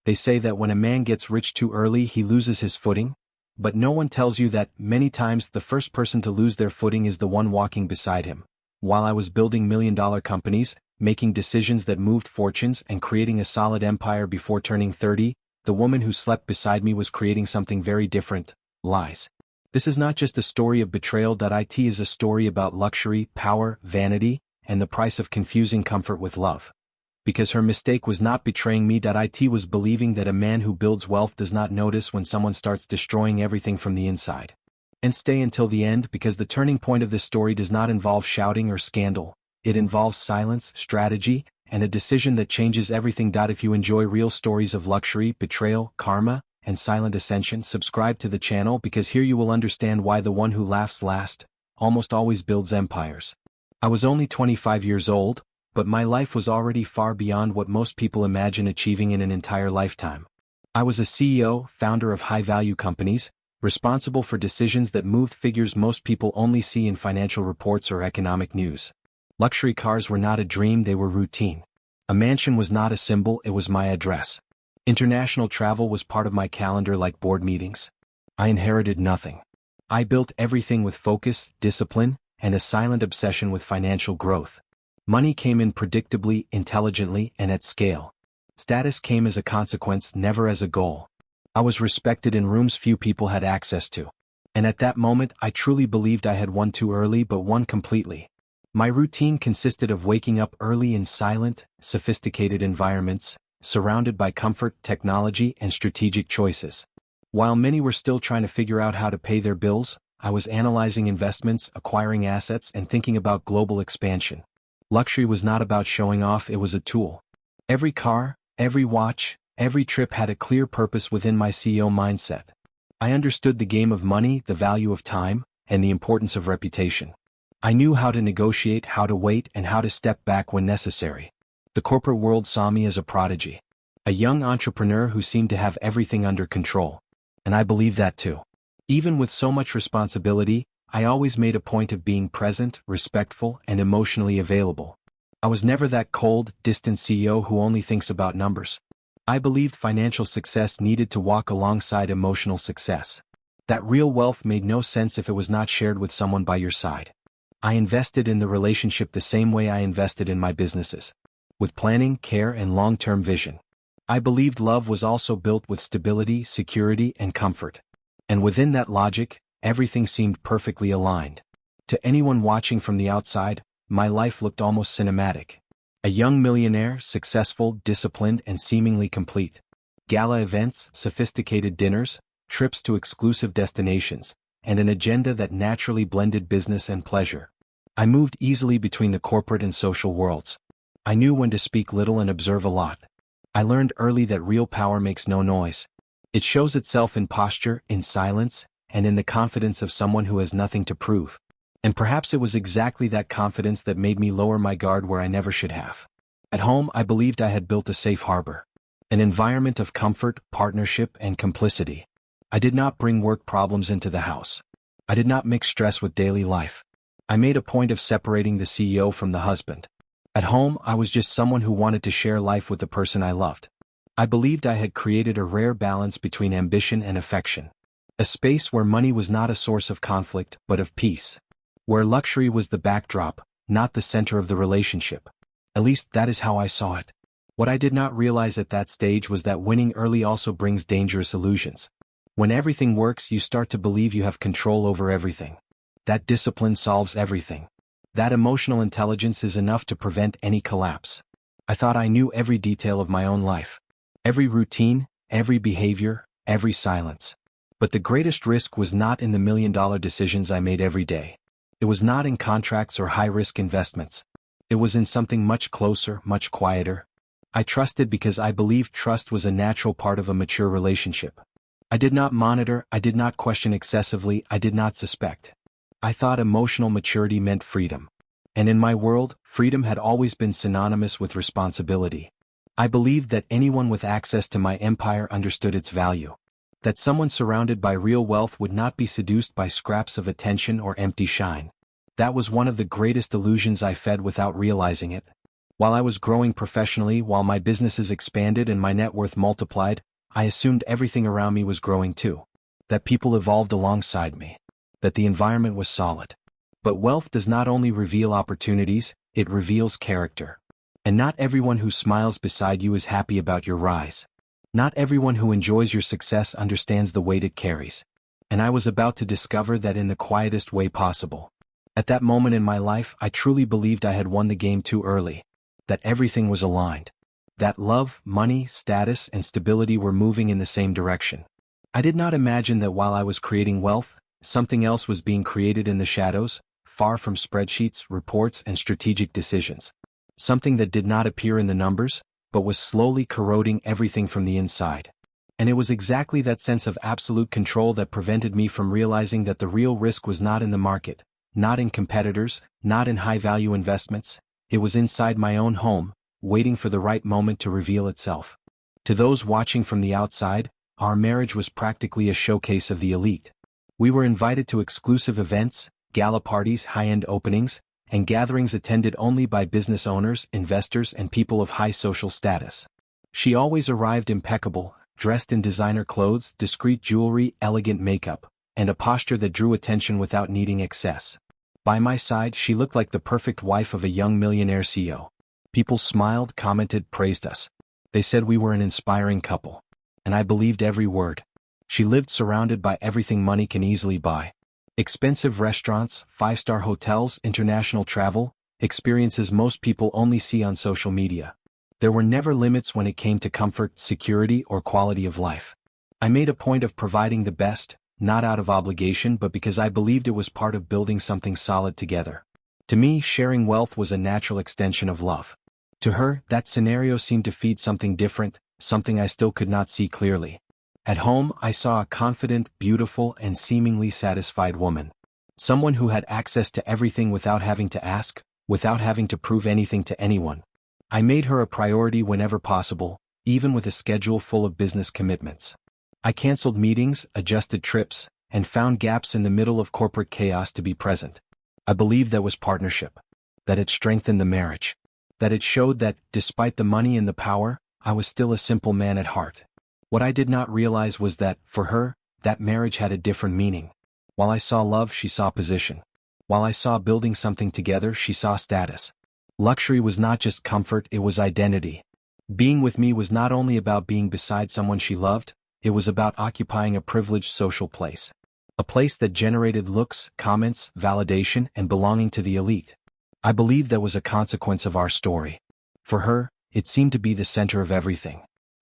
They say that when a man gets rich too early he loses his footing, but no one tells you that many times the first person to lose their footing is the one walking beside him. While I was building million-dollar companies, making decisions that moved fortunes and creating a solid empire before turning 30, the woman who slept beside me was creating something very different: lies. This is not just a story of betrayal. It is a story about luxury, power, vanity, and the price of confusing comfort with love. Because her mistake was not betraying me. It was believing that a man who builds wealth does not notice when someone starts destroying everything from the inside. And stay until the end, because the turning point of this story does not involve shouting or scandal. It involves silence, strategy, and a decision that changes everything. If you enjoy real stories of luxury, betrayal, karma, and silent ascension, subscribe to the channel, because here you will understand why the one who laughs last almost always builds empires. I was only 25 years old, but my life was already far beyond what most people imagine achieving in an entire lifetime. I was a CEO, founder of high-value companies, responsible for decisions that moved figures most people only see in financial reports or economic news. Luxury cars were not a dream, they were routine. A mansion was not a symbol, it was my address. International travel was part of my calendar like board meetings. I inherited nothing. I built everything with focus, discipline, and a silent obsession with financial growth. Money came in predictably, intelligently, and at scale. Status came as a consequence, never as a goal. I was respected in rooms few people had access to. And at that moment I truly believed I had won too early, but won completely. My routine consisted of waking up early in silent, sophisticated environments, surrounded by comfort, technology, and strategic choices. While many were still trying to figure out how to pay their bills, I was analyzing investments, acquiring assets, and thinking about global expansion. Luxury was not about showing off, it was a tool. Every car, every watch, every trip had a clear purpose within my CEO mindset. I understood the game of money, the value of time, and the importance of reputation. I knew how to negotiate, how to wait, and how to step back when necessary. The corporate world saw me as a prodigy, a young entrepreneur who seemed to have everything under control. And I believed that too. Even with so much responsibility, I always made a point of being present, respectful, and emotionally available. I was never that cold, distant CEO who only thinks about numbers. I believed financial success needed to walk alongside emotional success. That real wealth made no sense if it was not shared with someone by your side. I invested in the relationship the same way I invested in my businesses, with planning, care, and long-term vision. I believed love was also built with stability, security, and comfort. And within that logic, everything seemed perfectly aligned. To anyone watching from the outside, my life looked almost cinematic. A young millionaire, successful, disciplined, and seemingly complete. Gala events, sophisticated dinners, trips to exclusive destinations, and an agenda that naturally blended business and pleasure. I moved easily between the corporate and social worlds. I knew when to speak little and observe a lot. I learned early that real power makes no noise. It shows itself in posture, in silence, and in the confidence of someone who has nothing to prove. And perhaps it was exactly that confidence that made me lower my guard where I never should have. At home, I believed I had built a safe harbor. An environment of comfort, partnership, and complicity. I did not bring work problems into the house. I did not mix stress with daily life. I made a point of separating the CEO from the husband. At home, I was just someone who wanted to share life with the person I loved. I believed I had created a rare balance between ambition and affection. A space where money was not a source of conflict, but of peace. Where luxury was the backdrop, not the center of the relationship. At least that is how I saw it. What I did not realize at that stage was that winning early also brings dangerous illusions. When everything works, you start to believe you have control over everything. That discipline solves everything. That emotional intelligence is enough to prevent any collapse. I thought I knew every detail of my own life. Every routine, every behavior, every silence. But the greatest risk was not in the million-dollar decisions I made every day. It was not in contracts or high-risk investments. It was in something much closer, much quieter. I trusted because I believed trust was a natural part of a mature relationship. I did not monitor, I did not question excessively, I did not suspect. I thought emotional maturity meant freedom. And in my world, freedom had always been synonymous with responsibility. I believed that anyone with access to my empire understood its value. That someone surrounded by real wealth would not be seduced by scraps of attention or empty shine. That was one of the greatest illusions I fed without realizing it. While I was growing professionally, while my businesses expanded and my net worth multiplied, I assumed everything around me was growing too. That people evolved alongside me. That the environment was solid. But wealth does not only reveal opportunities, it reveals character. And not everyone who smiles beside you is happy about your rise. Not everyone who enjoys your success understands the weight it carries. And I was about to discover that in the quietest way possible. At that moment in my life, I truly believed I had won the game too early. That everything was aligned. That love, money, status, and stability were moving in the same direction. I did not imagine that while I was creating wealth, something else was being created in the shadows, far from spreadsheets, reports, and strategic decisions. Something that did not appear in the numbers, but was slowly corroding everything from the inside. And it was exactly that sense of absolute control that prevented me from realizing that the real risk was not in the market, not in competitors, not in high-value investments. It was inside my own home, waiting for the right moment to reveal itself. To those watching from the outside, our marriage was practically a showcase of the elite. We were invited to exclusive events, gala parties, high-end openings, and gatherings attended only by business owners, investors, and people of high social status. She always arrived impeccable, dressed in designer clothes, discreet jewelry, elegant makeup, and a posture that drew attention without needing excess. By my side, she looked like the perfect wife of a young millionaire CEO. People smiled, commented, praised us. They said we were an inspiring couple. And I believed every word. She lived surrounded by everything money can easily buy. Expensive restaurants, five-star hotels, international travel, experiences most people only see on social media. There were never limits when it came to comfort, security, or quality of life. I made a point of providing the best, not out of obligation but because I believed it was part of building something solid together. To me, sharing wealth was a natural extension of love. To her, that scenario seemed to feed something different, something I still could not see clearly. At home, I saw a confident, beautiful, and seemingly satisfied woman. Someone who had access to everything without having to ask, without having to prove anything to anyone. I made her a priority whenever possible, even with a schedule full of business commitments. I canceled meetings, adjusted trips, and found gaps in the middle of corporate chaos to be present. I believed that was partnership. That it strengthened the marriage. That it showed that, despite the money and the power, I was still a simple man at heart. What I did not realize was that, for her, that marriage had a different meaning. While I saw love, she saw position. While I saw building something together, she saw status. Luxury was not just comfort, it was identity. Being with me was not only about being beside someone she loved, it was about occupying a privileged social place. A place that generated looks, comments, validation, and belonging to the elite. I believe that was a consequence of our story. For her, it seemed to be the center of everything.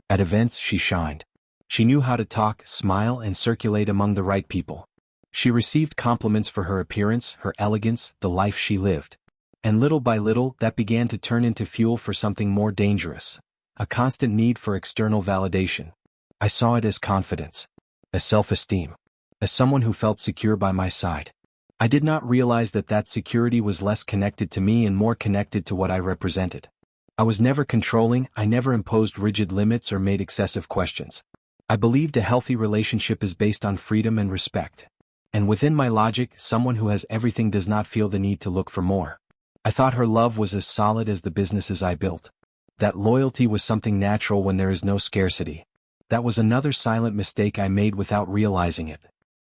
At events, she shined. She knew how to talk, smile, and circulate among the right people. She received compliments for her appearance, her elegance, the life she lived. And little by little, that began to turn into fuel for something more dangerous. A constant need for external validation. I saw it as confidence. As self-esteem. As someone who felt secure by my side. I did not realize that that security was less connected to me and more connected to what I represented. I was never controlling, I never imposed rigid limits or made excessive questions. I believed a healthy relationship is based on freedom and respect. And within my logic, someone who has everything does not feel the need to look for more. I thought her love was as solid as the businesses I built. That loyalty was something natural when there is no scarcity. That was another silent mistake I made without realizing it.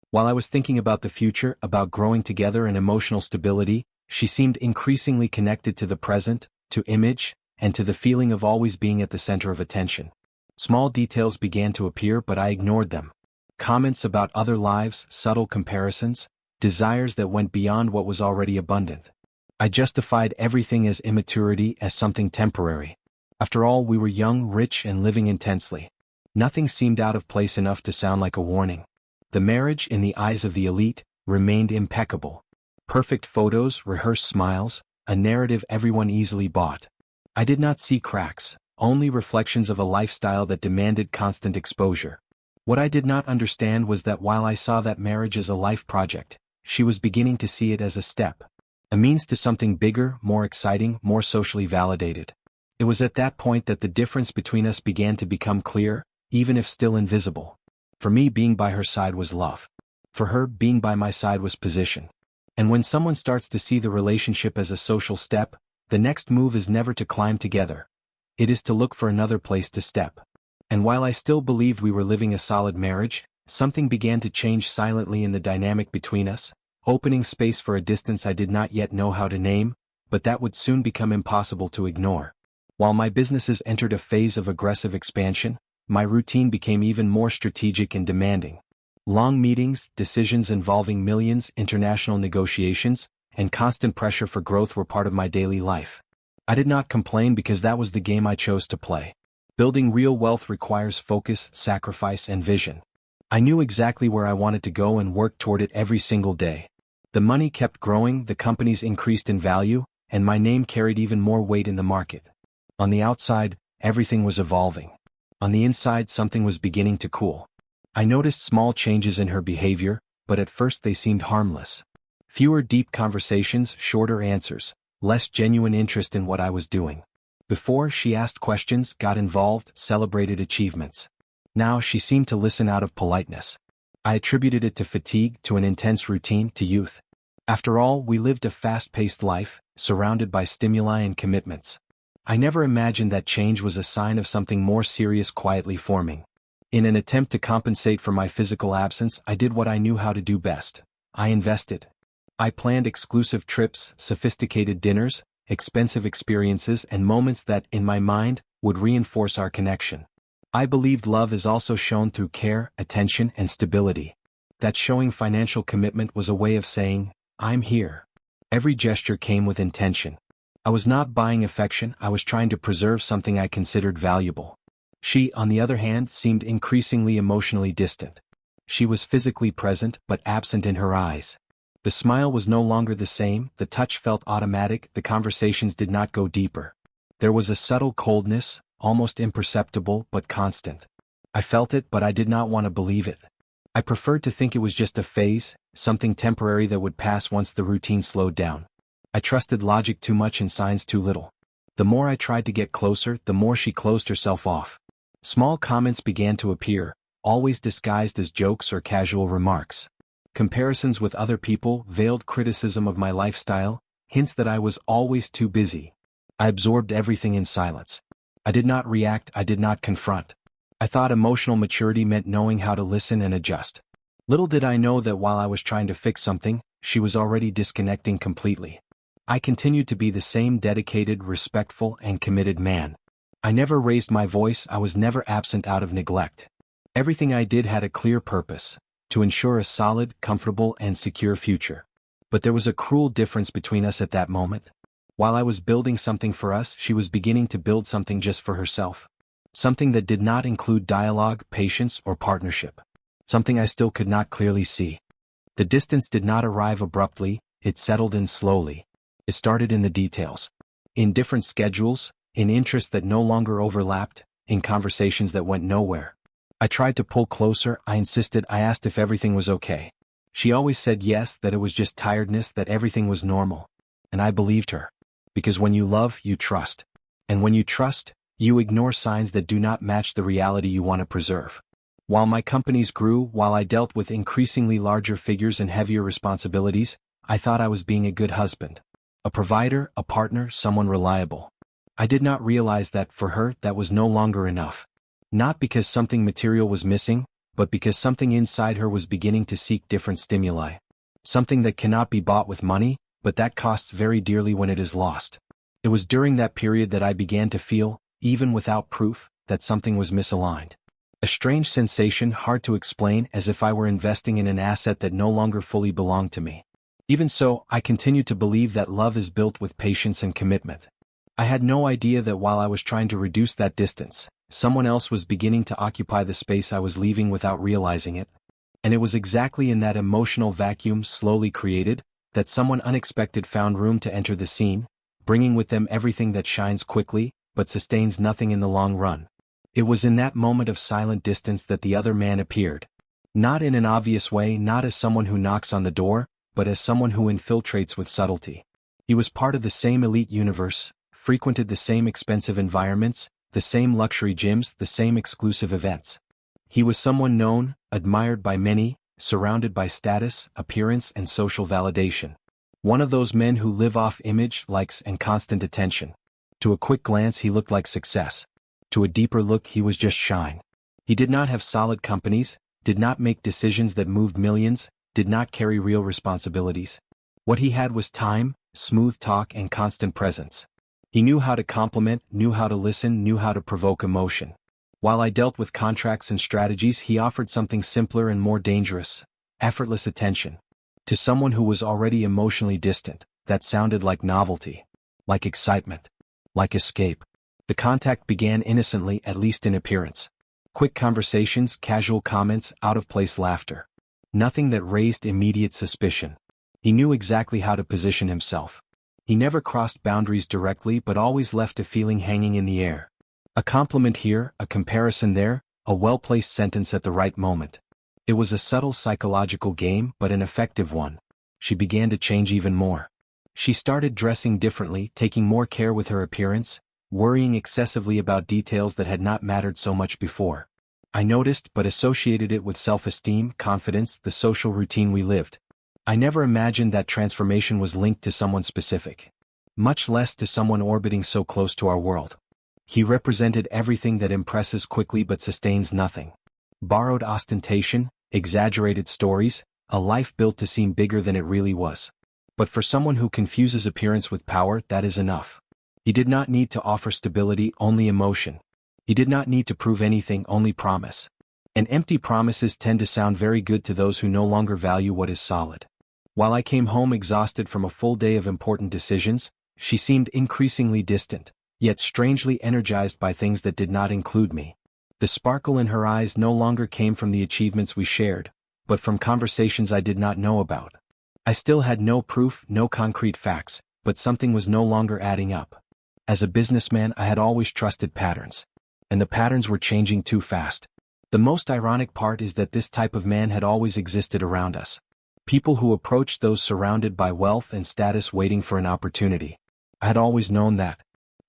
While I was thinking about the future, about growing together and emotional stability, she seemed increasingly connected to the present, to image, and to the feeling of always being at the center of attention. Small details began to appear, but I ignored them. Comments about other lives, subtle comparisons, desires that went beyond what was already abundant. I justified everything as immaturity, as something temporary. After all, we were young, rich, and living intensely. Nothing seemed out of place enough to sound like a warning. The marriage, in the eyes of the elite, remained impeccable. Perfect photos, rehearsed smiles, a narrative everyone easily bought. I did not see cracks, only reflections of a lifestyle that demanded constant exposure. What I did not understand was that while I saw that marriage as a life project, she was beginning to see it as a step. A means to something bigger, more exciting, more socially validated. It was at that point that the difference between us began to become clear, even if still invisible. For me, being by her side was love. For her, being by my side was position. And when someone starts to see the relationship as a social step, The next move is never to climb together. It is to look for another place to step. And while I still believed we were living a solid marriage, something began to change silently in the dynamic between us, opening space for a distance I did not yet know how to name, but that would soon become impossible to ignore. While my businesses entered a phase of aggressive expansion, my routine became even more strategic and demanding. Long meetings, decisions involving millions, international negotiations, and constant pressure for growth were part of my daily life. I did not complain because that was the game I chose to play. Building real wealth requires focus, sacrifice, and vision. I knew exactly where I wanted to go and worked toward it every single day. The money kept growing, the companies increased in value, and my name carried even more weight in the market. On the outside, everything was evolving. On the inside, something was beginning to cool. I noticed small changes in her behavior, but at first they seemed harmless. Fewer deep conversations, shorter answers, less genuine interest in what I was doing. Before, she asked questions, got involved, celebrated achievements. Now she seemed to listen out of politeness. I attributed it to fatigue, to an intense routine, to youth. After all, we lived a fast-paced life, surrounded by stimuli and commitments. I never imagined that change was a sign of something more serious quietly forming. In an attempt to compensate for my physical absence, I did what I knew how to do best. I invested. I planned exclusive trips, sophisticated dinners, expensive experiences, and moments that, in my mind, would reinforce our connection. I believed love is also shown through care, attention, and stability. That showing financial commitment was a way of saying, I'm here. Every gesture came with intention. I was not buying affection, I was trying to preserve something I considered valuable. She, on the other hand, seemed increasingly emotionally distant. She was physically present, but absent in her eyes. The smile was no longer the same, the touch felt automatic, the conversations did not go deeper. There was a subtle coldness, almost imperceptible but constant. I felt it, but I did not want to believe it. I preferred to think it was just a phase, something temporary that would pass once the routine slowed down. I trusted logic too much and signs too little. The more I tried to get closer, the more she closed herself off. Small comments began to appear, always disguised as jokes or casual remarks. Comparisons with other people, veiled criticism of my lifestyle, hints that I was always too busy. I absorbed everything in silence. I did not react, I did not confront. I thought emotional maturity meant knowing how to listen and adjust. Little did I know that while I was trying to fix something, she was already disconnecting completely. I continued to be the same dedicated, respectful, and committed man. I never raised my voice, I was never absent out of neglect. Everything I did had a clear purpose: to ensure a solid, comfortable, and secure future. But there was a cruel difference between us at that moment. While I was building something for us, she was beginning to build something just for herself. Something that did not include dialogue, patience, or partnership. Something I still could not clearly see. The distance did not arrive abruptly, it settled in slowly. It started in the details. In different schedules, in interests that no longer overlapped, in conversations that went nowhere. I tried to pull closer, I insisted, I asked if everything was okay. She always said yes, that it was just tiredness, that everything was normal. And I believed her. Because when you love, you trust. And when you trust, you ignore signs that do not match the reality you want to preserve. While my companies grew, while I dealt with increasingly larger figures and heavier responsibilities, I thought I was being a good husband. A provider, a partner, someone reliable. I did not realize that, for her, that was no longer enough. Not because something material was missing, but because something inside her was beginning to seek different stimuli. Something that cannot be bought with money, but that costs very dearly when it is lost. It was during that period that I began to feel, even without proof, that something was misaligned. A strange sensation hard to explain, as if I were investing in an asset that no longer fully belonged to me. Even so, I continued to believe that love is built with patience and commitment. I had no idea that while I was trying to reduce that distance, someone else was beginning to occupy the space I was leaving without realizing it. And it was exactly in that emotional vacuum slowly created, that someone unexpected found room to enter the scene, bringing with them everything that shines quickly, but sustains nothing in the long run. It was in that moment of silent distance that the other man appeared. Not in an obvious way, not as someone who knocks on the door, but as someone who infiltrates with subtlety. He was part of the same elite universe, frequented the same expensive environments, the same luxury gyms, the same exclusive events. He was someone known, admired by many, surrounded by status, appearance, and social validation. One of those men who live off image, likes, and constant attention. To a quick glance he looked like success. To a deeper look he was just shine. He did not have solid companies, did not make decisions that moved millions, did not carry real responsibilities. What he had was time, smooth talk, and constant presence. He knew how to compliment, knew how to listen, knew how to provoke emotion. While I dealt with contracts and strategies, he offered something simpler and more dangerous: effortless attention. To someone who was already emotionally distant, that sounded like novelty, like excitement, like escape. The contact began innocently, at least in appearance. Quick conversations, casual comments, out-of-place laughter. Nothing that raised immediate suspicion. He knew exactly how to position himself. He never crossed boundaries directly but always left a feeling hanging in the air. A compliment here, a comparison there, a well-placed sentence at the right moment. It was a subtle psychological game but an effective one. She began to change even more. She started dressing differently, taking more care with her appearance, worrying excessively about details that had not mattered so much before. I noticed but associated it with self-esteem, confidence, the social routine we lived. I never imagined that transformation was linked to someone specific. Much less to someone orbiting so close to our world. He represented everything that impresses quickly but sustains nothing. Borrowed ostentation, exaggerated stories, a life built to seem bigger than it really was. But for someone who confuses appearance with power, that is enough. He did not need to offer stability, only emotion. He did not need to prove anything, only promise. And empty promises tend to sound very good to those who no longer value what is solid. While I came home exhausted from a full day of important decisions, she seemed increasingly distant, yet strangely energized by things that did not include me. The sparkle in her eyes no longer came from the achievements we shared, but from conversations I did not know about. I still had no proof, no concrete facts, but something was no longer adding up. As a businessman, I had always trusted patterns. And the patterns were changing too fast. The most ironic part is that this type of man had always existed around us. People who approached those surrounded by wealth and status waiting for an opportunity. I had always known that.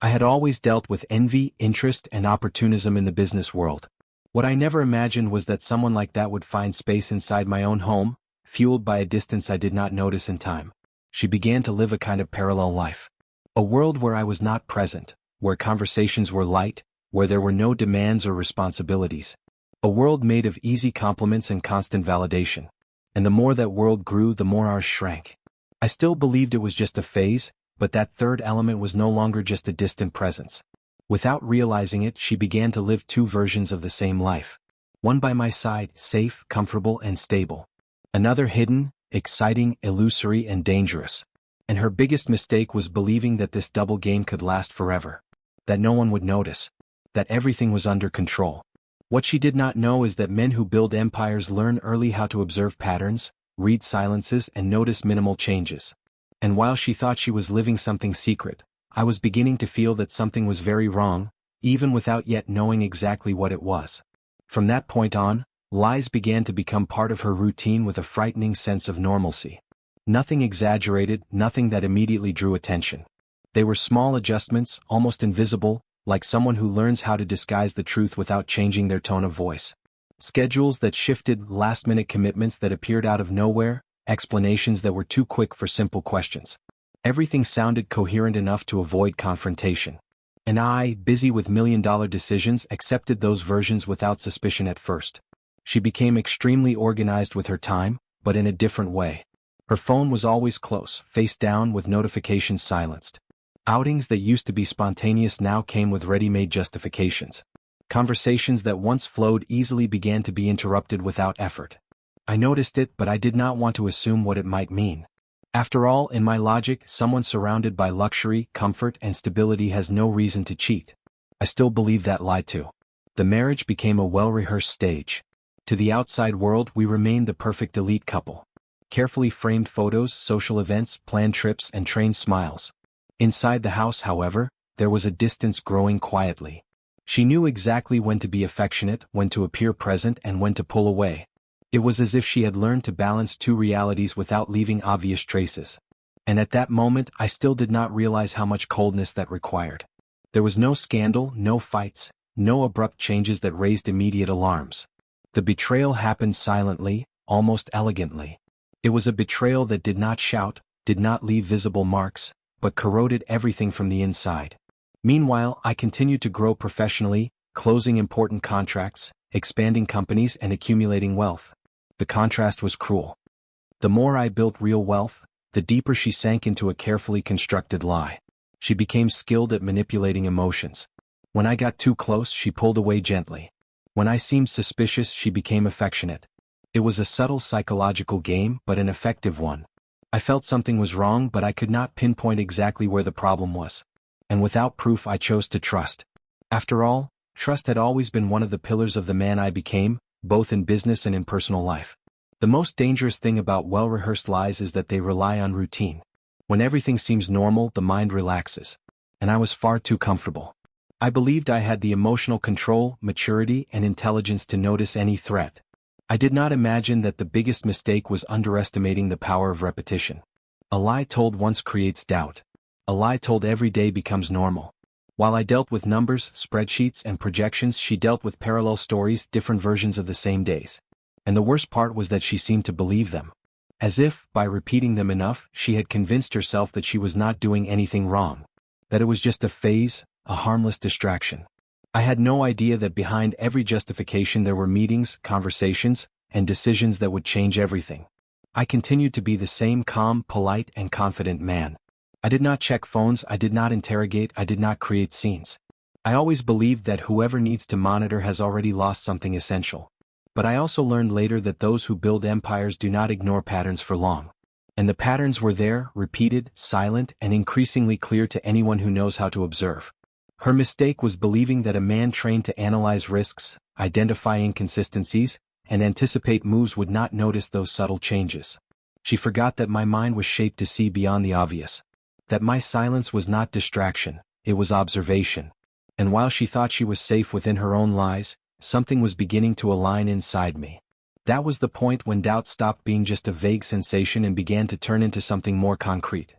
I had always dealt with envy, interest, and opportunism in the business world. What I never imagined was that someone like that would find space inside my own home, fueled by a distance I did not notice in time. She began to live a kind of parallel life. A world where I was not present, where conversations were light, where there were no demands or responsibilities. A world made of easy compliments and constant validation. And the more that world grew, the more ours shrank. I still believed it was just a phase, but that third element was no longer just a distant presence. Without realizing it, she began to live two versions of the same life. One by my side, safe, comfortable, and stable. Another hidden, exciting, illusory, and dangerous. And her biggest mistake was believing that this double game could last forever. That no one would notice. That everything was under control. What she did not know is that men who build empires learn early how to observe patterns, read silences, and notice minimal changes. And while she thought she was living something secret, I was beginning to feel that something was very wrong, even without yet knowing exactly what it was. From that point on, lies began to become part of her routine with a frightening sense of normalcy. Nothing exaggerated, nothing that immediately drew attention. They were small adjustments, almost invisible, like someone who learns how to disguise the truth without changing their tone of voice. Schedules that shifted, last-minute commitments that appeared out of nowhere, explanations that were too quick for simple questions. Everything sounded coherent enough to avoid confrontation. And I, busy with million-dollar decisions, accepted those versions without suspicion at first. She became extremely organized with her time, but in a different way. Her phone was always close, face down, with notifications silenced. Outings that used to be spontaneous now came with ready-made justifications. Conversations that once flowed easily began to be interrupted without effort. I noticed it, but I did not want to assume what it might mean. After all, in my logic, someone surrounded by luxury, comfort, and stability has no reason to cheat. I still believe that lie too. The marriage became a well-rehearsed stage. To the outside world, we remained the perfect elite couple. Carefully framed photos, social events, planned trips, and trained smiles. Inside the house, however, there was a distance growing quietly. She knew exactly when to be affectionate, when to appear present, and when to pull away. It was as if she had learned to balance two realities without leaving obvious traces. And at that moment, I still did not realize how much coldness that required. There was no scandal, no fights, no abrupt changes that raised immediate alarms. The betrayal happened silently, almost elegantly. It was a betrayal that did not shout, did not leave visible marks, but corroded everything from the inside. Meanwhile, I continued to grow professionally, closing important contracts, expanding companies and accumulating wealth. The contrast was cruel. The more I built real wealth, the deeper she sank into a carefully constructed lie. She became skilled at manipulating emotions. When I got too close, she pulled away gently. When I seemed suspicious, she became affectionate. It was a subtle psychological game, but an effective one. I felt something was wrong, but I could not pinpoint exactly where the problem was. And without proof, I chose to trust. After all, trust had always been one of the pillars of the man I became, both in business and in personal life. The most dangerous thing about well-rehearsed lies is that they rely on routine. When everything seems normal, the mind relaxes. And I was far too comfortable. I believed I had the emotional control, maturity, and intelligence to notice any threat. I did not imagine that the biggest mistake was underestimating the power of repetition. A lie told once creates doubt. A lie told every day becomes normal. While I dealt with numbers, spreadsheets, and projections, she dealt with parallel stories, different versions of the same days. And the worst part was that she seemed to believe them. As if, by repeating them enough, she had convinced herself that she was not doing anything wrong. That it was just a phase, a harmless distraction. I had no idea that behind every justification there were meetings, conversations, and decisions that would change everything. I continued to be the same calm, polite, and confident man. I did not check phones, I did not interrogate, I did not create scenes. I always believed that whoever needs to monitor has already lost something essential. But I also learned later that those who build empires do not ignore patterns for long. And the patterns were there, repeated, silent, and increasingly clear to anyone who knows how to observe. Her mistake was believing that a man trained to analyze risks, identify inconsistencies, and anticipate moves would not notice those subtle changes. She forgot that my mind was shaped to see beyond the obvious. That my silence was not distraction, it was observation. And while she thought she was safe within her own lies, something was beginning to align inside me. That was the point when doubt stopped being just a vague sensation and began to turn into something more concrete.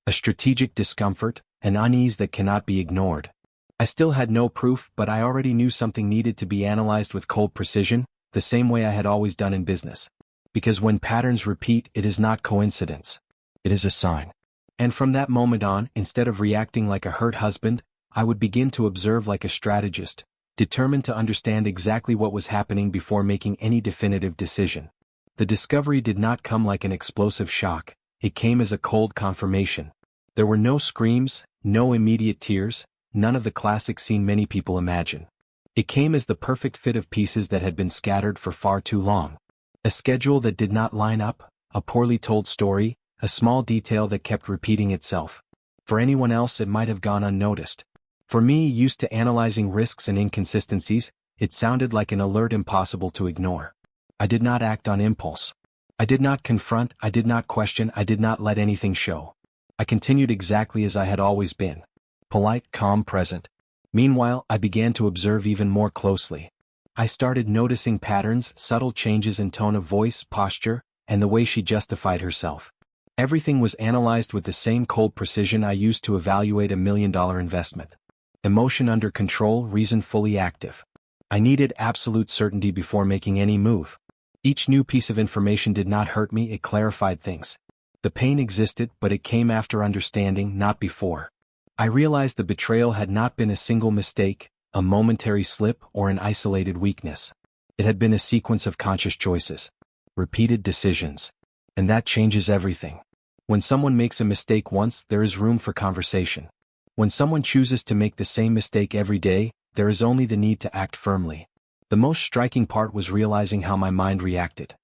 A strategic discomfort, an unease that cannot be ignored. I still had no proof, but I already knew something needed to be analyzed with cold precision, the same way I had always done in business. Because when patterns repeat, it is not coincidence. It is a sign. And from that moment on, instead of reacting like a hurt husband, I would begin to observe like a strategist, determined to understand exactly what was happening before making any definitive decision. The discovery did not come like an explosive shock, it came as a cold confirmation. There were no screams, no immediate tears, none of the classic scene many people imagine. It came as the perfect fit of pieces that had been scattered for far too long. A schedule that did not line up, a poorly told story, a small detail that kept repeating itself. For anyone else it might have gone unnoticed. For me, used to analyzing risks and inconsistencies, it sounded like an alert impossible to ignore. I did not act on impulse. I did not confront, I did not question, I did not let anything show. I continued exactly as I had always been. Polite, calm, present. Meanwhile, I began to observe even more closely. I started noticing patterns, subtle changes in tone of voice, posture, and the way she justified herself. Everything was analyzed with the same cold precision I used to evaluate $1 million investment. Emotion under control, reason fully active. I needed absolute certainty before making any move. Each new piece of information did not hurt me, it clarified things. The pain existed, but it came after understanding, not before. I realized the betrayal had not been a single mistake, a momentary slip, or an isolated weakness. It had been a sequence of conscious choices. Repeated decisions. And that changes everything. When someone makes a mistake once, there is room for conversation. When someone chooses to make the same mistake every day, there is only the need to act firmly. The most striking part was realizing how my mind reacted.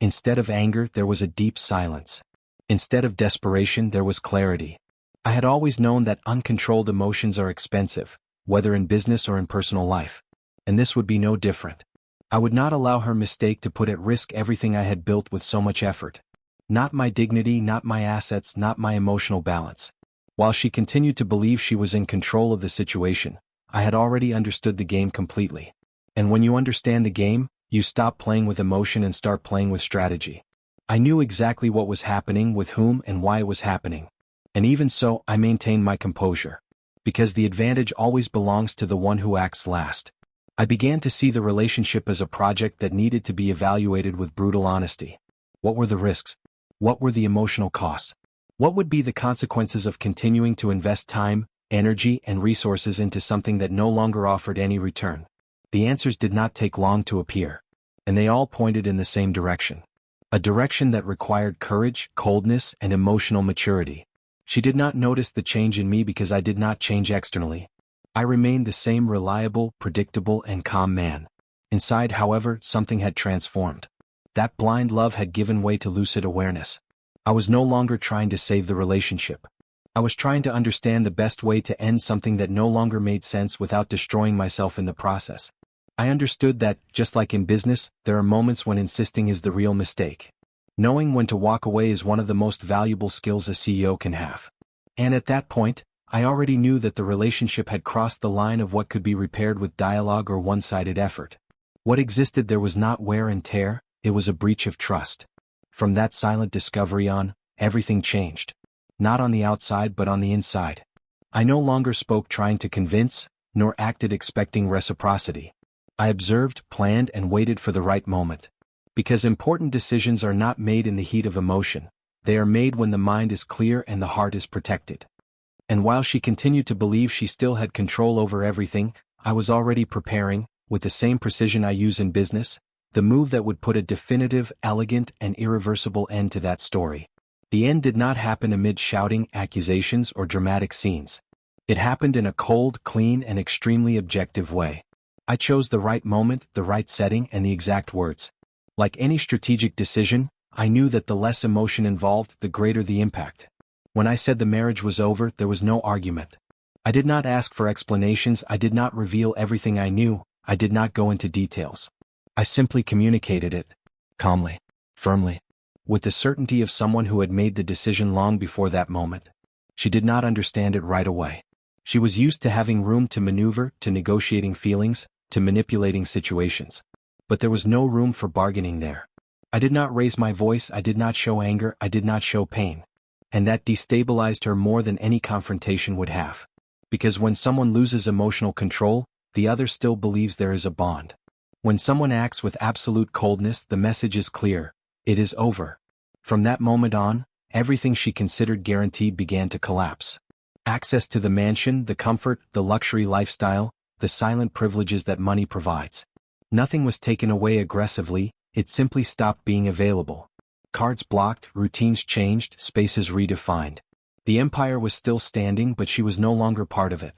Instead of anger, there was a deep silence. Instead of desperation, there was clarity. I had always known that uncontrolled emotions are expensive, whether in business or in personal life. And this would be no different. I would not allow her mistake to put at risk everything I had built with so much effort. Not my dignity, not my assets, not my emotional balance. While she continued to believe she was in control of the situation, I had already understood the game completely. And when you understand the game, you stop playing with emotion and start playing with strategy. I knew exactly what was happening, with whom, and why it was happening. And even so, I maintained my composure. Because the advantage always belongs to the one who acts last. I began to see the relationship as a project that needed to be evaluated with brutal honesty. What were the risks? What were the emotional costs? What would be the consequences of continuing to invest time, energy, and resources into something that no longer offered any return? The answers did not take long to appear, and they all pointed in the same direction. A direction that required courage, coldness, and emotional maturity. She did not notice the change in me because I did not change externally. I remained the same reliable, predictable, and calm man. Inside, however, something had transformed. That blind love had given way to lucid awareness. I was no longer trying to save the relationship. I was trying to understand the best way to end something that no longer made sense without destroying myself in the process. I understood that, just like in business, there are moments when insisting is the real mistake. Knowing when to walk away is one of the most valuable skills a CEO can have. And at that point, I already knew that the relationship had crossed the line of what could be repaired with dialogue or one-sided effort. What existed there was not wear and tear, it was a breach of trust. From that silent discovery on, everything changed. Not on the outside but on the inside. I no longer spoke trying to convince, nor acted expecting reciprocity. I observed, planned, and waited for the right moment. Because important decisions are not made in the heat of emotion, they are made when the mind is clear and the heart is protected. And while she continued to believe she still had control over everything, I was already preparing, with the same precision I use in business, the move that would put a definitive, elegant, and irreversible end to that story. The end did not happen amid shouting, accusations, or dramatic scenes. It happened in a cold, clean, and extremely objective way. I chose the right moment, the right setting, and the exact words. Like any strategic decision, I knew that the less emotion involved, the greater the impact. When I said the marriage was over, there was no argument. I did not ask for explanations, I did not reveal everything I knew, I did not go into details. I simply communicated it, calmly, firmly, with the certainty of someone who had made the decision long before that moment. She did not understand it right away. She was used to having room to maneuver, to negotiating feelings, to manipulating situations. But there was no room for bargaining there. I did not raise my voice, I did not show anger, I did not show pain. And that destabilized her more than any confrontation would have. Because when someone loses emotional control, the other still believes there is a bond. When someone acts with absolute coldness, the message is clear: it is over. From that moment on, everything she considered guaranteed began to collapse. Access to the mansion, the comfort, the luxury lifestyle, the silent privileges that money provides. Nothing was taken away aggressively, it simply stopped being available. Cards blocked, routines changed, spaces redefined. The empire was still standing, but she was no longer part of it.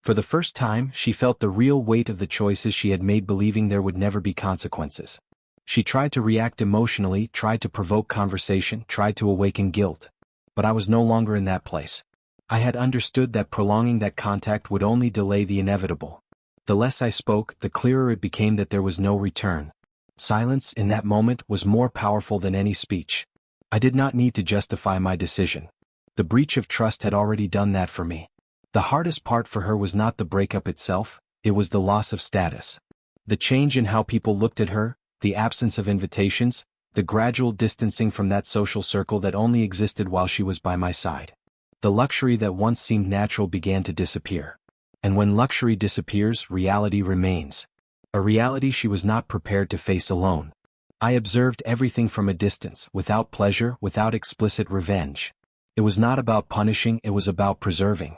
For the first time, she felt the real weight of the choices she had made, believing there would never be consequences. She tried to react emotionally, tried to provoke conversation, tried to awaken guilt. But I was no longer in that place. I had understood that prolonging that contact would only delay the inevitable. The less I spoke, the clearer it became that there was no return. Silence, in that moment, was more powerful than any speech. I did not need to justify my decision. The breach of trust had already done that for me. The hardest part for her was not the breakup itself, it was the loss of status. The change in how people looked at her, the absence of invitations, the gradual distancing from that social circle that only existed while she was by my side. The luxury that once seemed natural began to disappear. And when luxury disappears, reality remains. A reality she was not prepared to face alone. I observed everything from a distance, without pleasure, without explicit revenge. It was not about punishing, it was about preserving.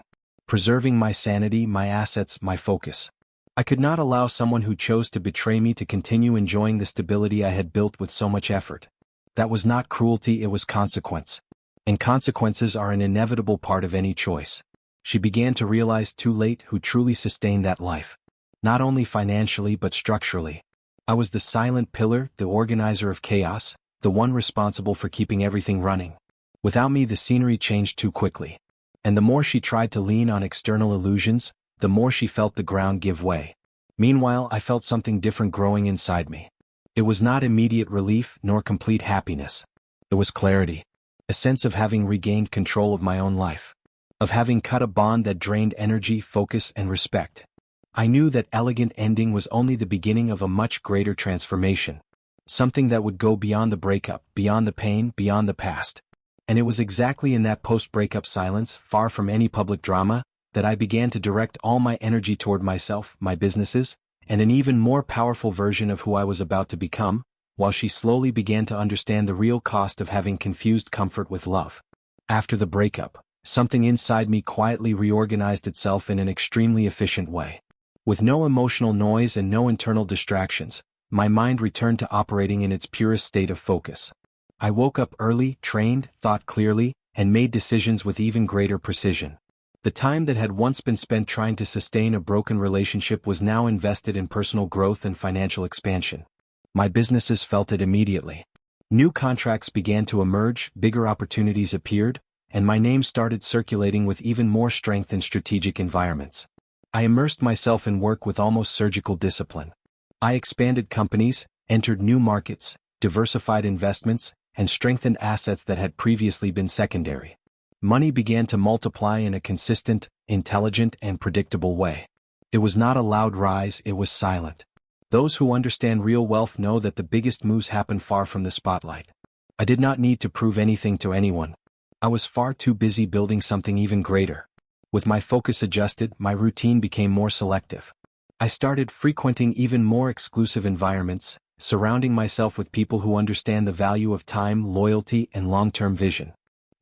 Preserving my sanity, my assets, my focus. I could not allow someone who chose to betray me to continue enjoying the stability I had built with so much effort. That was not cruelty, it was consequence. And consequences are an inevitable part of any choice. She began to realize too late who truly sustained that life. Not only financially but structurally. I was the silent pillar, the organizer of chaos, the one responsible for keeping everything running. Without me the scenery changed too quickly. And the more she tried to lean on external illusions, the more she felt the ground give way. Meanwhile, I felt something different growing inside me. It was not immediate relief nor complete happiness. It was clarity. A sense of having regained control of my own life. Of having cut a bond that drained energy, focus, and respect. I knew that elegant ending was only the beginning of a much greater transformation. Something that would go beyond the breakup, beyond the pain, beyond the past. And it was exactly in that post-breakup silence, far from any public drama, that I began to direct all my energy toward myself, my businesses, and an even more powerful version of who I was about to become, while she slowly began to understand the real cost of having confused comfort with love. After the breakup, something inside me quietly reorganized itself in an extremely efficient way. With no emotional noise and no internal distractions, my mind returned to operating in its purest state of focus. I woke up early, trained, thought clearly, and made decisions with even greater precision. The time that had once been spent trying to sustain a broken relationship was now invested in personal growth and financial expansion. My businesses felt it immediately. New contracts began to emerge, bigger opportunities appeared, and my name started circulating with even more strength in strategic environments. I immersed myself in work with almost surgical discipline. I expanded companies, entered new markets, diversified investments, and strengthened assets that had previously been secondary. Money began to multiply in a consistent, intelligent, and predictable way. It was not a loud rise, it was silent. Those who understand real wealth know that the biggest moves happen far from the spotlight. I did not need to prove anything to anyone. I was far too busy building something even greater. With my focus adjusted, my routine became more selective. I started frequenting even more exclusive environments, surrounding myself with people who understand the value of time, loyalty, and long-term vision.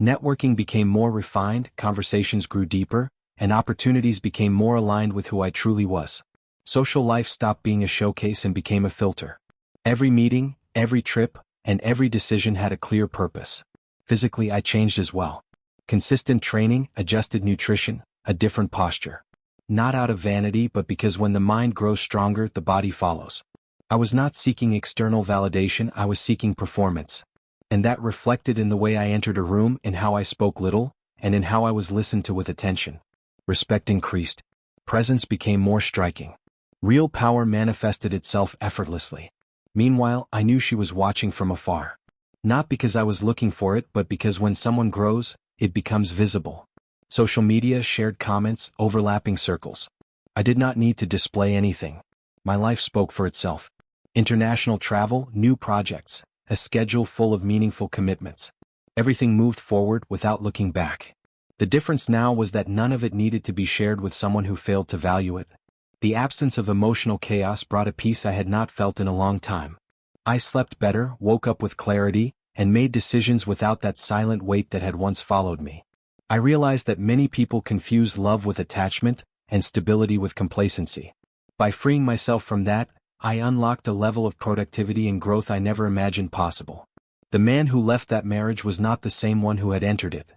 Networking became more refined, conversations grew deeper, and opportunities became more aligned with who I truly was. Social life stopped being a showcase and became a filter. Every meeting, every trip, and every decision had a clear purpose. Physically, I changed as well. Consistent training, adjusted nutrition, a different posture. Not out of vanity, but because when the mind grows stronger, the body follows. I was not seeking external validation, I was seeking performance. And that reflected in the way I entered a room, in how I spoke little, and in how I was listened to with attention. Respect increased. Presence became more striking. Real power manifested itself effortlessly. Meanwhile, I knew she was watching from afar. Not because I was looking for it, but because when someone grows, it becomes visible. Social media, shared comments, overlapping circles. I did not need to display anything. My life spoke for itself. International travel, new projects, a schedule full of meaningful commitments. Everything moved forward without looking back. The difference now was that none of it needed to be shared with someone who failed to value it. The absence of emotional chaos brought a peace I had not felt in a long time. I slept better, woke up with clarity, and made decisions without that silent weight that had once followed me. I realized that many people confuse love with attachment, and stability with complacency. By freeing myself from that, I unlocked a level of productivity and growth I never imagined possible. The man who left that marriage was not the same one who had entered it.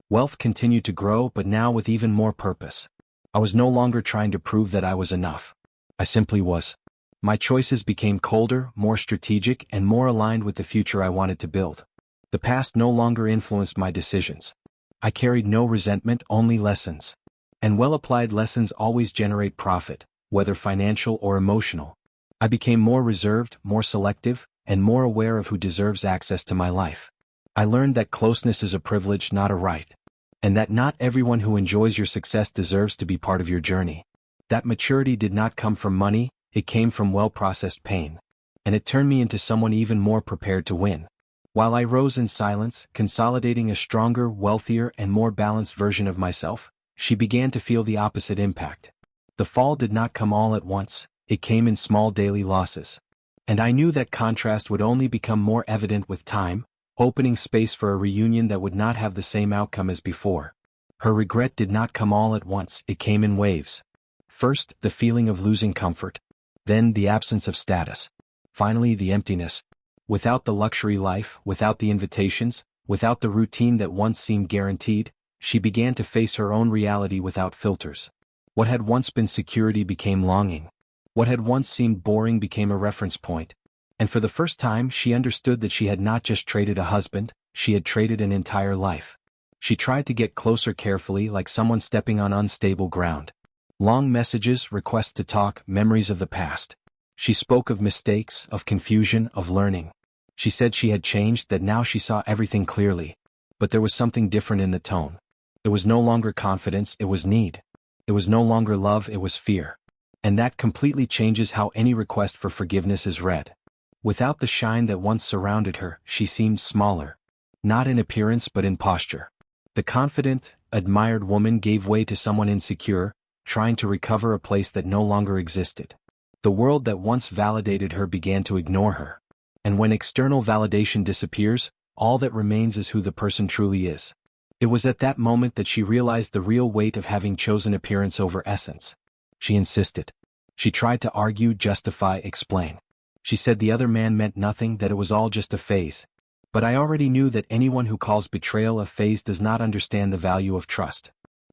Wealth continued to grow, but now with even more purpose. I was no longer trying to prove that I was enough. I simply was. My choices became colder, more strategic, and more aligned with the future I wanted to build. The past no longer influenced my decisions. I carried no resentment, only lessons. And well-applied lessons always generate profit, whether financial or emotional. I became more reserved, more selective, and more aware of who deserves access to my life. I learned that closeness is a privilege, not a right. And that not everyone who enjoys your success deserves to be part of your journey. That maturity did not come from money, it came from well-processed pain. And it turned me into someone even more prepared to win. While I rose in silence, consolidating a stronger, wealthier, and more balanced version of myself, she began to feel the opposite impact. The fall did not come all at once, it came in small daily losses. And I knew that contrast would only become more evident with time, opening space for a reunion that would not have the same outcome as before. Her regret did not come all at once, it came in waves. First, the feeling of losing comfort. Then, the absence of status. Finally, the emptiness. Without the luxury life, without the invitations, without the routine that once seemed guaranteed, she began to face her own reality without filters. What had once been security became longing. What had once seemed boring became a reference point. And for the first time, she understood that she had not just traded a husband, she had traded an entire life. She tried to get closer carefully, like someone stepping on unstable ground. Long messages, requests to talk, memories of the past. She spoke of mistakes, of confusion, of learning. She said she had changed, that now she saw everything clearly. But there was something different in the tone. It was no longer confidence, it was need. It was no longer love, it was fear. And that completely changes how any request for forgiveness is read. Without the shine that once surrounded her, she seemed smaller. Not in appearance but in posture. The confident, admired woman gave way to someone insecure, trying to recover a place that no longer existed. The world that once validated her began to ignore her. And when external validation disappears, all that remains is who the person truly is. It was at that moment that she realized the real weight of having chosen appearance over essence. She insisted. She tried to argue, justify, explain. She said the other man meant nothing, that it was all just a phase. But I already knew that anyone who calls betrayal a phase does not understand the value of trust.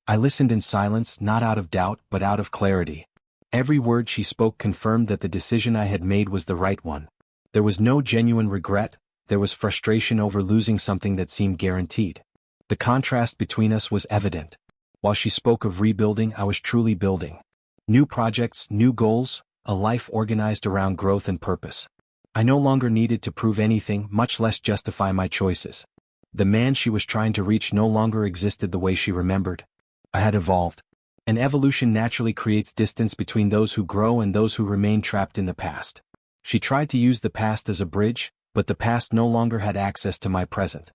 I listened in silence, not out of doubt, but out of clarity. Every word she spoke confirmed that the decision I had made was the right one. There was no genuine regret, there was frustration over losing something that seemed guaranteed. The contrast between us was evident. While she spoke of rebuilding, I was truly building. New projects, new goals, a life organized around growth and purpose. I no longer needed to prove anything, much less justify my choices. The man she was trying to reach no longer existed the way she remembered. I had evolved. And evolution naturally creates distance between those who grow and those who remain trapped in the past. She tried to use the past as a bridge, but the past no longer had access to my present.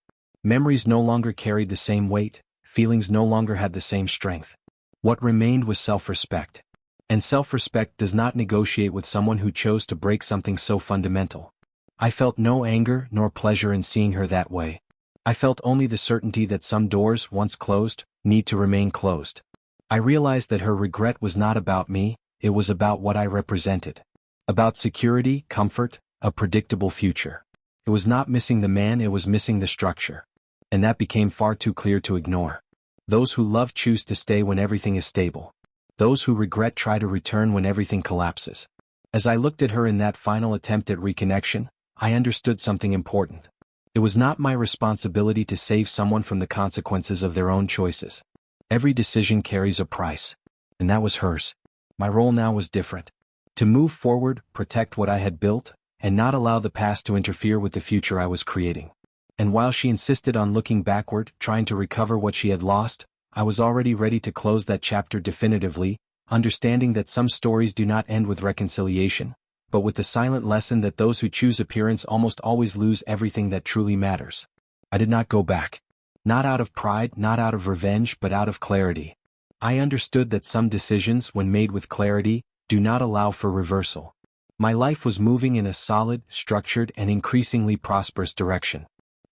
Memories no longer carried the same weight, feelings no longer had the same strength. What remained was self-respect. And self-respect does not negotiate with someone who chose to break something so fundamental. I felt no anger nor pleasure in seeing her that way. I felt only the certainty that some doors, once closed, need to remain closed. I realized that her regret was not about me, it was about what I represented. About security, comfort, a predictable future. It was not missing the man, it was missing the structure. And that became far too clear to ignore. Those who love choose to stay when everything is stable. Those who regret try to return when everything collapses. As I looked at her in that final attempt at reconnection, I understood something important. It was not my responsibility to save someone from the consequences of their own choices. Every decision carries a price. And that was hers. My role now was different. To move forward, protect what I had built, and not allow the past to interfere with the future I was creating. And while she insisted on looking backward, trying to recover what she had lost, I was already ready to close that chapter definitively, understanding that some stories do not end with reconciliation, but with the silent lesson that those who choose appearance almost always lose everything that truly matters. I did not go back. Not out of pride, not out of revenge, but out of clarity. I understood that some decisions, when made with clarity, do not allow for reversal. My life was moving in a solid, structured, and increasingly prosperous direction.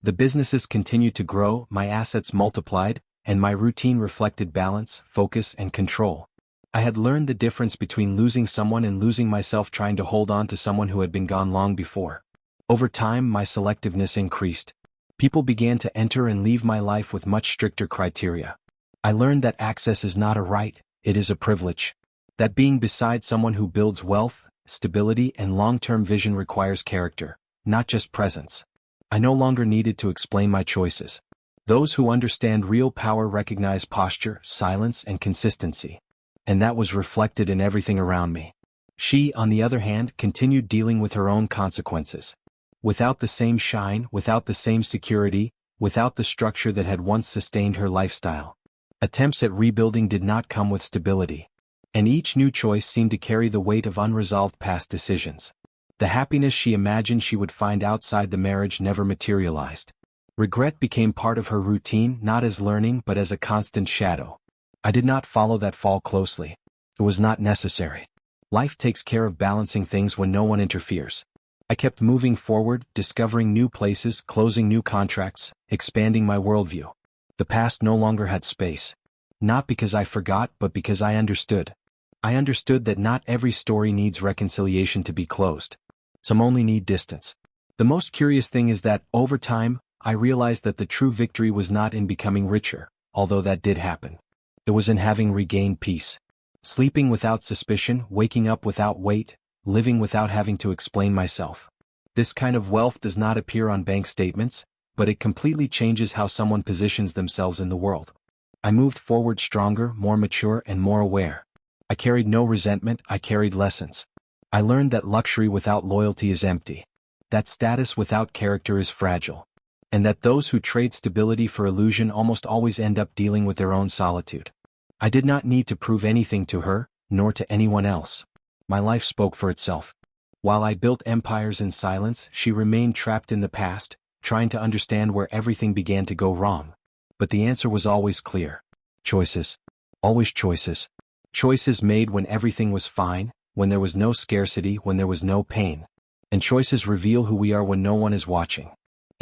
The businesses continued to grow, my assets multiplied, and my routine reflected balance, focus, and control. I had learned the difference between losing someone and losing myself, trying to hold on to someone who had been gone long before. Over time, my selectiveness increased. People began to enter and leave my life with much stricter criteria. I learned that access is not a right, it is a privilege. That being beside someone who builds wealth, stability, and long-term vision requires character, not just presence. I no longer needed to explain my choices. Those who understand real power recognize posture, silence, and consistency. And that was reflected in everything around me. She, on the other hand, continued dealing with her own consequences. Without the same shine, without the same security, without the structure that had once sustained her lifestyle. Attempts at rebuilding did not come with stability. And each new choice seemed to carry the weight of unresolved past decisions. The happiness she imagined she would find outside the marriage never materialized. Regret became part of her routine, not as learning but as a constant shadow. I did not follow that fall closely. It was not necessary. Life takes care of balancing things when no one interferes. I kept moving forward, discovering new places, closing new contracts, expanding my worldview. The past no longer had space. Not because I forgot, but because I understood. I understood that not every story needs reconciliation to be closed. Some only need distance. The most curious thing is that, over time, I realized that the true victory was not in becoming richer, although that did happen. It was in having regained peace. Sleeping without suspicion, waking up without weight, living without having to explain myself. This kind of wealth does not appear on bank statements, but it completely changes how someone positions themselves in the world. I moved forward stronger, more mature, and more aware. I carried no resentment, I carried lessons. I learned that luxury without loyalty is empty. That status without character is fragile. And that those who trade stability for illusion almost always end up dealing with their own solitude. I did not need to prove anything to her, nor to anyone else. My life spoke for itself. While I built empires in silence, she remained trapped in the past, trying to understand where everything began to go wrong. But the answer was always clear. Choices. Always choices. Choices made when everything was fine, when there was no scarcity, when there was no pain. And choices reveal who we are when no one is watching.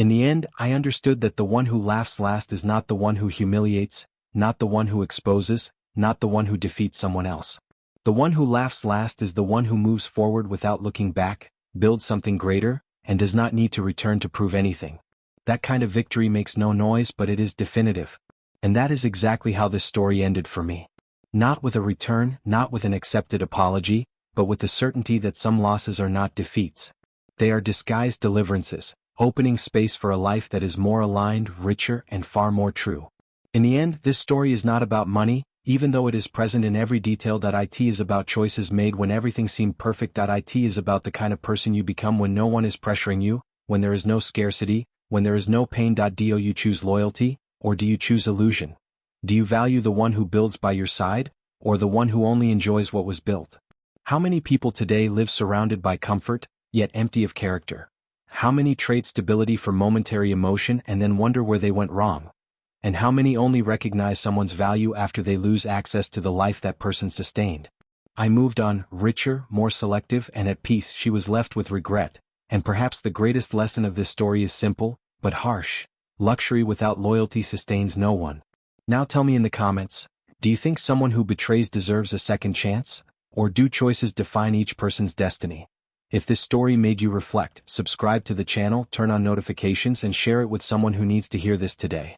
In the end, I understood that the one who laughs last is not the one who humiliates, not the one who exposes, not the one who defeats someone else. The one who laughs last is the one who moves forward without looking back, builds something greater, and does not need to return to prove anything. That kind of victory makes no noise, but it is definitive. And that is exactly how this story ended for me. Not with a return, not with an accepted apology, but with the certainty that some losses are not defeats. They are disguised deliverances, opening space for a life that is more aligned, richer, and far more true. In the end, this story is not about money, even though it is present in every detail. It is about choices made when everything seemed perfect. It is about the kind of person you become when no one is pressuring you, when there is no scarcity, when there is no pain. Do you choose loyalty, or do you choose illusion? Do you value the one who builds by your side, or the one who only enjoys what was built? How many people today live surrounded by comfort, yet empty of character? How many trade stability for momentary emotion and then wonder where they went wrong? And how many only recognize someone's value after they lose access to the life that person sustained? I moved on, richer, more selective, and at peace. She was left with regret, and perhaps the greatest lesson of this story is simple, but harsh. Luxury without loyalty sustains no one. Now tell me in the comments, do you think someone who betrays deserves a second chance? Or do choices define each person's destiny? If this story made you reflect, subscribe to the channel, turn on notifications, and share it with someone who needs to hear this today.